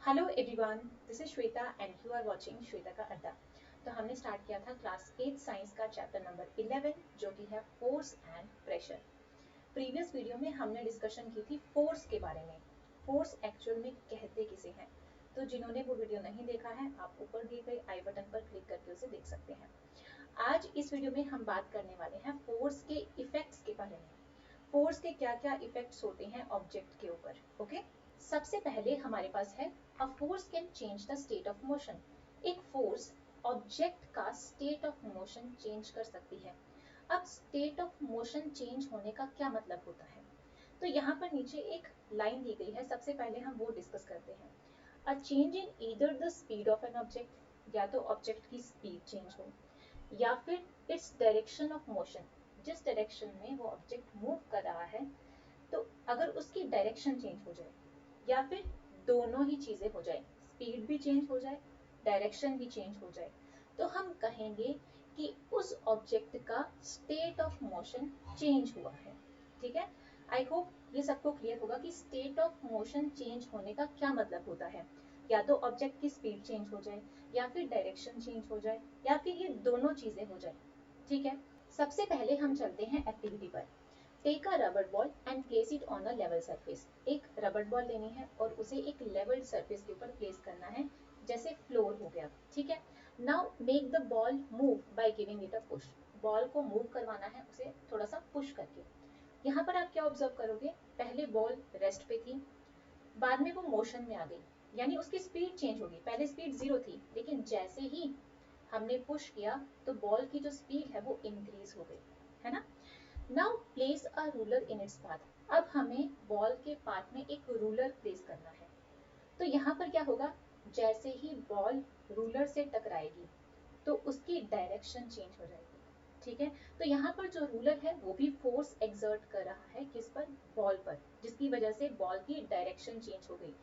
Hello everyone, this is Shweta and you are watching Shweta का अड्डा। तो हमने स्टार्ट किया था क्लास 8 साइंस का चैप्टर नंबर 11 जो कि है force and pressure. Previous video में हमने डिस्कशन की थी फोर्स के बारे में। फोर्स एक्चुअल में कहते किसे हैं, तो जिन्होंने वो वीडियो नहीं देखा है आप ऊपर दिए गए आई बटन पर क्लिक करके उसे देख सकते हैं। आज इस वीडियो में हम बात करने वाले हैं फोर्स के इफेक्ट्स के बारे में। फोर्स के क्या क्या इफेक्ट्स होते हैं ऑब्जेक्ट के ऊपर। ओके, सबसे पहले हमारे पास है a force can change the state of motion. एक फोर्स ऑब्जेक्ट का स्टेट ऑफ मोशन चेंज कर सकती है। अब स्टेट ऑफ मोशन चेंज होने का क्या मतलब होता है, तो यहाँ पर नीचे एक लाइन दी गई है, सबसे पहले हम वो डिस्कस करते हैं। A change in either the speed of an object, या तो ऑब्जेक्ट की स्पीड चेंज हो या फिर इट्स डायरेक्शन ऑफ मोशन, जिस डायरेक्शन में वो ऑब्जेक्ट मूव कर रहा है, तो अगर उसकी डायरेक्शन चेंज हो जाए या फिर दोनों ही चीजें हो जाए, स्पीड भी चेंज हो जाए, डायरेक्शन भी चेंज हो जाए, तो हम कहेंगे कि उस ऑब्जेक्ट का स्टेट ऑफ मोशन चेंज हुआ है। ठीक है, आई होप ये सबको क्लियर होगा कि स्टेट ऑफ मोशन चेंज होने का क्या मतलब होता है। या तो ऑब्जेक्ट की स्पीड चेंज हो जाए या फिर डायरेक्शन चेंज हो जाए या फिर ये दोनों चीजें हो जाए। ठीक है, सबसे पहले हम चलते हैं एक्टिविटी पर। Take a rubber ball and place it on a level surface. एक रबर बॉल लेनी है और उसे एक लेवल सरफेस के ऊपर प्लेस करना है, जैसे फ्लोर हो गया। ठीक है, now make the ball move by giving it a push. Ball को मूव करवाना है उसे थोड़ा सा पुश करके। यहाँ पर आप क्या ऑब्जर्व करोगे, पहले बॉल रेस्ट पे थी, बाद में वो मोशन में आ गई, यानी उसकी स्पीड चेंज होगी। पहले स्पीड 0 थी, लेकिन जैसे ही हमने पुश किया तो बॉल की जो स्पीड है वो इंक्रीज हो गई, है ना। Now place a ruler in its path. अब हमें बॉल के पाथ में एक रूलर प्लेस करना है। तो यहाँ पर क्या होगा, जैसे ही बॉल रूलर से टकराएगी तो उसकी डायरेक्शन चेंज हो जाएगी। ठीक है, तो यहाँ पर जो रूलर है वो भी फोर्स एक्सर्ट कर रहा है, किस पर, बॉल पर, जिसकी वजह से बॉल की डायरेक्शन चेंज हो गई।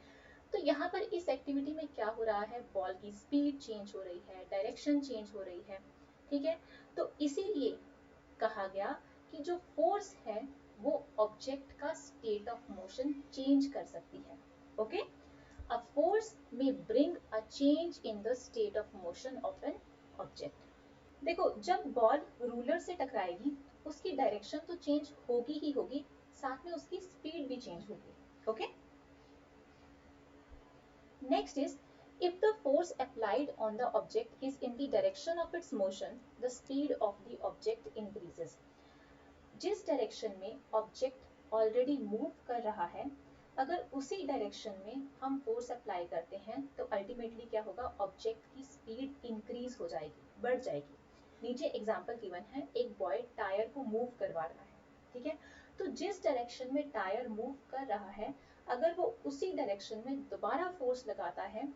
तो यहाँ पर इस एक्टिविटी में क्या हो रहा है, बॉल की स्पीड चेंज हो रही है, डायरेक्शन चेंज हो रही है। ठीक है, तो इसीलिए कहा गया कि जो फोर्स है वो ऑब्जेक्ट का स्टेट ऑफ मोशन चेंज कर सकती है। ओके, अ फोर्स में bring a change in the state of motion of an object. देखो, जब बॉल रूलर से टकराएगी उसकी डायरेक्शन तो चेंज होगी ही होगी, साथ में उसकी स्पीड भी चेंज होगी। Okay, next is, if the force applied on the object is in the direction of its motion, the speed of the object increases। जिस डायरेक्शन में ऑब्जेक्ट ऑलरेडी मूव कर रहा है, अगर उसी डायरेक्शन में हम फोर्स अप्लाई करते हैं तो अल्टीमेटली क्या होगा, ऑब्जेक्ट की स्पीड इंक्रीज हो जाएगी, बढ़ जाएगी। नीचे एग्जांपल गिवन है, एक बॉय टायर को मूव करवा रहा है। ठीक है, तो जिस डायरेक्शन में टायर मूव कर रहा है, अगर वो उसी डायरेक्शन में दोबारा फोर्स लगाता है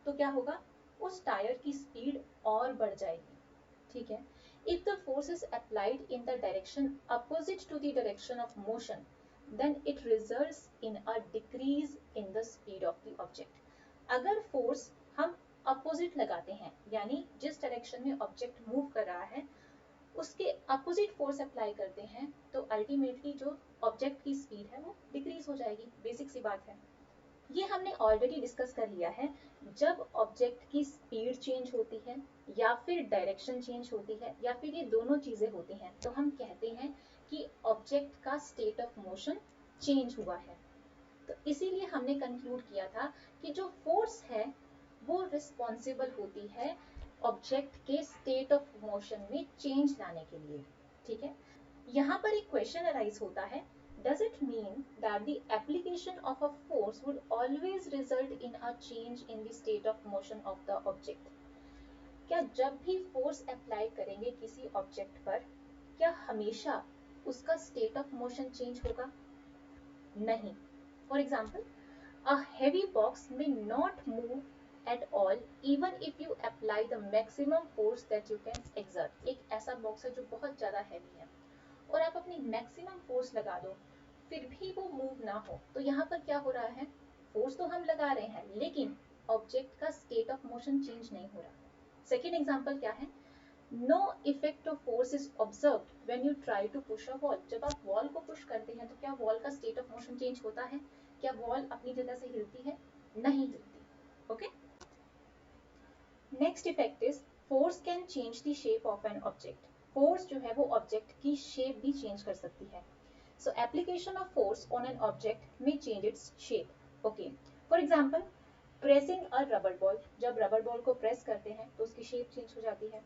तो क्या होगा, उस टायर की स्पीड और बढ़ जाएगी। ठीक है, if the force is applied in the direction opposite to the direction of motion, then it results in a decrease in the speed of the object। अगर फोर्स हम अपोजिट लगाते हैं, यानी जिस डायरेक्शन में ऑब्जेक्ट मूव कर रहा है उसके अपोजिट फोर्स अप्लाई करते हैं, तो अल्टीमेटली जो ऑब्जेक्ट की स्पीड है वो डिक्रीज हो जाएगी। बेसिक सी बात है, ये हमने ऑलरेडी डिस्कस कर लिया है। जब ऑब्जेक्ट की स्पीड चेंज होती है या फिर डायरेक्शन चेंज होती है या फिर ये दोनों चीजें होती हैं, तो हम कहते हैं कि ऑब्जेक्ट का स्टेट ऑफ मोशन चेंज हुआ है। तो इसीलिए हमने कंक्लूड किया था कि जो फोर्स है वो रिस्पॉन्सिबल होती है ऑब्जेक्ट के स्टेट ऑफ मोशन में चेंज लाने के लिए। ठीक है, यहाँ पर एक क्वेश्चन अराइज होता है, does it mean that the application of a force would always result in a change in the state of motion of the object? क्या जब भी फोर्स अप्लाई करेंगे किसी ऑब्जेक्ट पर, क्या हमेशा उसका स्टेट ऑफ मोशन चेंज होगा? नहीं। For example, a heavy box may not move at all even if you apply the maximum force that you can exert। एक ऐसा बॉक्स है जो बहुत ज्यादा हैवी है और आप अपनी मैक्सिमम फोर्स लगा दो फिर भी वो मूव ना हो, तो यहाँ पर क्या हो रहा है, फोर्स तो हम लगा रहे हैं लेकिन ऑब्जेक्ट का स्टेट ऑफ मोशन चेंज नहीं हो रहा। सेकेंड एग्जाम्पल क्या है, no effect of force is observed when you try to push a wall. जब आप वॉल को पुश करते हैं तो क्या वॉल का स्टेट ऑफ मोशन चेंज होता है? क्या वॉल अपनी जगह से हिलती है? नहीं हिलती। Next effect is force can change the shape of an object. Force जो है वो ऑब्जेक्ट की शेप भी चेंज कर सकती है। So application of force on an object may change its shape. Okay, for example pressing a rubber ball, जब rubber ball को प्रेस करते हैं तो उसकी शेप चेंज हो जाती है।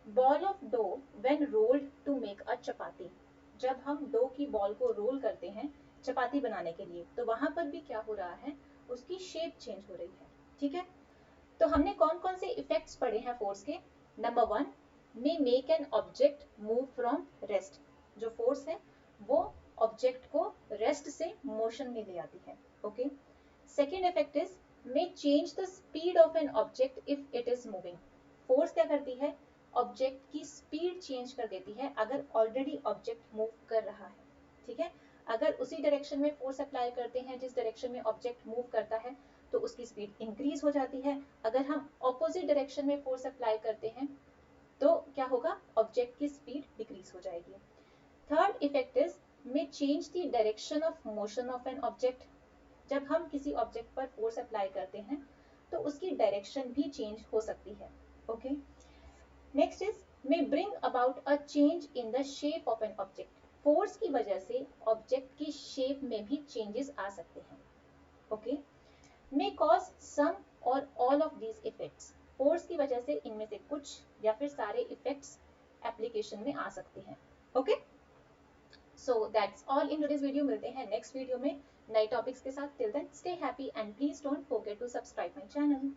Ball of dough when rolled to make a chapati, जब हम डो की बॉल को रोल करते हैं चपाती बनाने के लिए तो वहां पर भी क्या हो रहा है, उसकी शेप चेंज हो रही है। ठीक है, तो हमने कौन कौन से इफेक्ट्स पढ़े हैं फोर्स के। नंबर 1 में make an object move from rest, जो फोर्स है वो ऑब्जेक्ट को रेस्ट से मोशन में ले आती है। Okay, second effect is may change the speed of an object if it is moving. Force क्या करती है, ऑब्जेक्ट की स्पीड चेंज कर देती है अगर ऑलरेडी ऑब्जेक्ट मूव कर रहा है। ठीक है, अगर उसी डायरेक्शन में फोर्स अप्लाई करते हैं जिस डायरेक्शन में ऑब्जेक्ट मूव करता है तो उसकी स्पीड इंक्रीज हो जाती है। अगर हम ऑपोजिट डायरेक्शन में फोर्स अप्लाई करते हैं तो क्या होगा, ऑब्जेक्ट की स्पीड डिक्रीज हो जाएगी। Third effect is may change the direction of motion of an object. जब हम किसी ऑब्जेक्ट पर फोर्स अप्लाई करते हैं तो उसकी डायरेक्शन भी चेंज हो सकती है। Okay, next is may bring about a change in the shape of an object. Force की वजह से ऑब्जेक्ट की शेप में भी चेंजेस आ सकते हैं। Okay, may cause some or all of these effects। Force की वजह से इनमें से कुछ या फिर सारे इफेक्ट्स एप्लीकेशन में आ सकते हैं। Okay, so that's all in today's video. मिलते हैं नेक्स्ट वीडियो में नए टॉपिक्स के साथ। Till then stay happy and please don't forget to subscribe my channel.